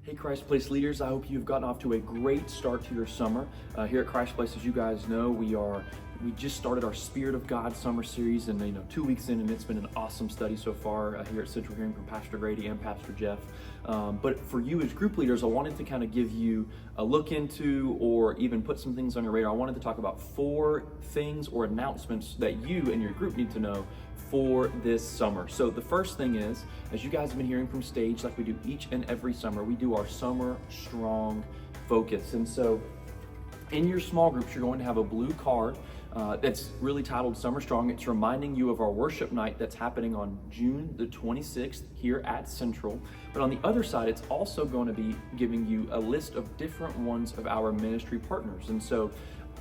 Hey Christ Place leaders, I hope you've gotten off to a great start to your summer. Here at Christ Place, as you guys know, we just started our Spirit of God summer series, and 2 weeks in, and it's been an awesome study so far here at Central, hearing from Pastor Grady and Pastor Jeff. But for you as group leaders, I wanted to kind of give you a look into, or even put some things on your radar. I wanted to talk about 4 things or announcements that you and your group need to know for this summer. So the first thing is, as you guys have been hearing from stage, like we do each and every summer, we do our Summer Strong Focus. And so in your small groups, you're going to have a blue card that's really titled Summer Strong. It's reminding you of our worship night that's happening on June the 26th here at Central. But on the other side, it's also going to be giving you a list of different ones of our ministry partners. And so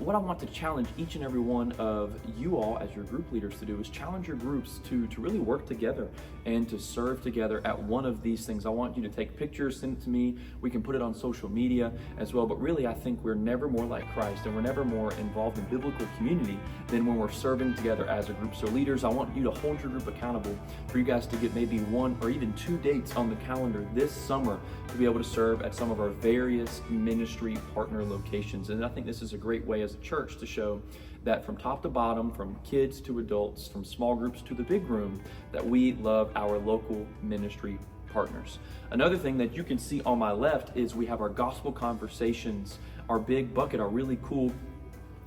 what I want to challenge each and every one of you all as your group leaders to do is challenge your groups to really work together and to serve together at one of these things. I want you to take pictures, send it to me. We can put it on social media as well. But really, I think we're never more like Christ, and we're never more involved in biblical community than when we're serving together as a group. So leaders, I want you to hold your group accountable for you guys to get maybe 1 or even 2 dates on the calendar this summer to be able to serve at some of our various ministry partner locations. And I think this is a great way as a church to show that from top to bottom, from kids to adults, from small groups to the big room, that we love our local ministry partners. Another thing that you can see on my left is we have our gospel conversations, our big bucket, our really cool,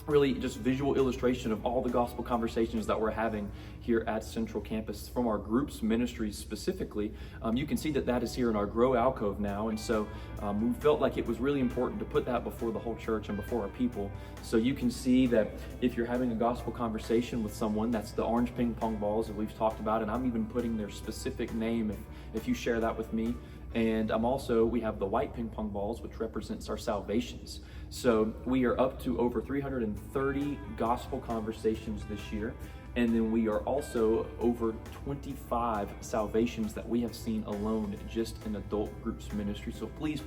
really just visual illustration of all the gospel conversations that we're having here at Central Campus from our groups ministries specifically. You can see that is here in our Grow alcove now, and so we felt like it was really important to put that before the whole church and before our people. So you can see that if you're having a gospel conversation with someone, that's the orange ping pong balls that we've talked about, and I'm even putting their specific name if you share that with me. And we have the white ping pong balls, which represents our salvations. So we are up to over 330 gospel conversations this year. And then we are also over 25 salvations that we have seen alone just in adult groups ministry. So please,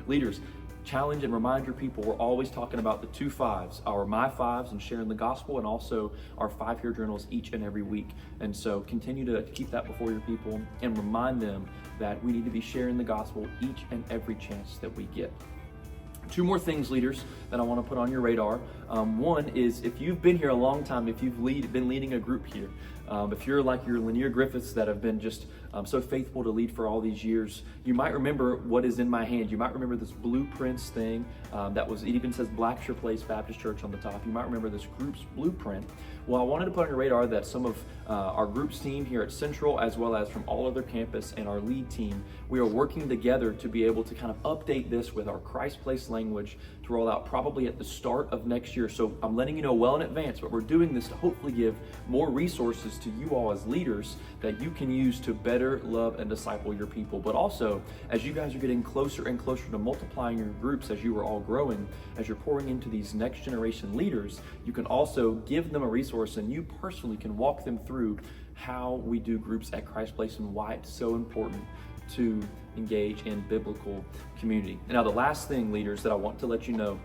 leaders, challenge and remind your people, we're always talking about the 2 5s, our My 5s and sharing the gospel, and also our 5-year journals each and every week. And so continue to keep that before your people and remind them that we need to be sharing the gospel each and every chance that we get. 2 more things, leaders, that I want to put on your radar. One is, if you've been here a long time, if you've been leading a group here, if you're like your Lanier Griffiths that have been just so faithful to lead for all these years, you might remember what is in my hand. You might remember this blueprints thing it even says Blackshear Place Baptist Church on the top. You might remember this group's blueprint. Well, I wanted to put on your radar that some of our group's team here at Central, as well as from all other campus and our lead team, we are working together to be able to kind of update this with our Christ Place language to roll out probably at the start of next year. So I'm letting you know well in advance, but we're doing this to hopefully give more resources to you all as leaders that you can use to better love and disciple your people. But also, as you guys are getting closer and closer to multiplying your groups, as you are all growing, as you're pouring into these next generation leaders, you can also give them a resource, and you personally can walk them through how we do groups at Christ Place and why it's so important to engage in biblical community. And now the last thing, leaders, that I want to let you know,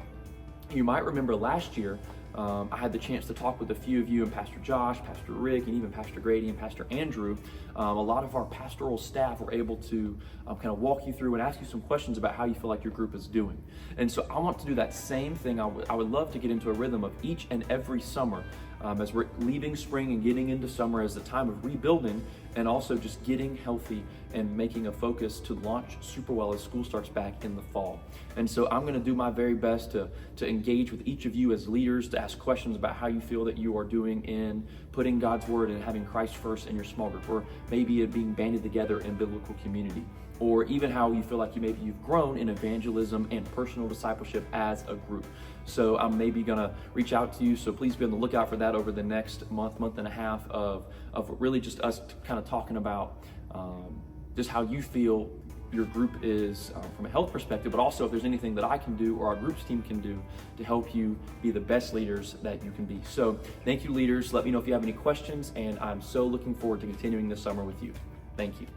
you might remember last year, I had the chance to talk with a few of you, and Pastor Josh, Pastor Rick, and even Pastor Grady and Pastor Andrew. A lot of our pastoral staff were able to kind of walk you through and ask you some questions about how you feel like your group is doing. And so I want to do that same thing. I would love to get into a rhythm of each and every summer, as we're leaving spring and getting into summer as the time of rebuilding, and also just getting healthy and making a focus to launch super well as school starts back in the fall. And so I'm going to do my very best to engage with each of you as leaders, to ask questions about how you feel that you are doing in putting God's word and having Christ first in your small group, or maybe it being banded together in biblical community, or even how you feel like you've grown in evangelism and personal discipleship as a group. So I'm maybe gonna reach out to you, so please be on the lookout for that over the next month and a half of really just us kind of talking about just how you feel your group is from a health perspective, but also if there's anything that I can do or our groups team can do to help you be the best leaders that you can be. So thank you, leaders. Let me know if you have any questions, and I'm so looking forward to continuing this summer with you. Thank you.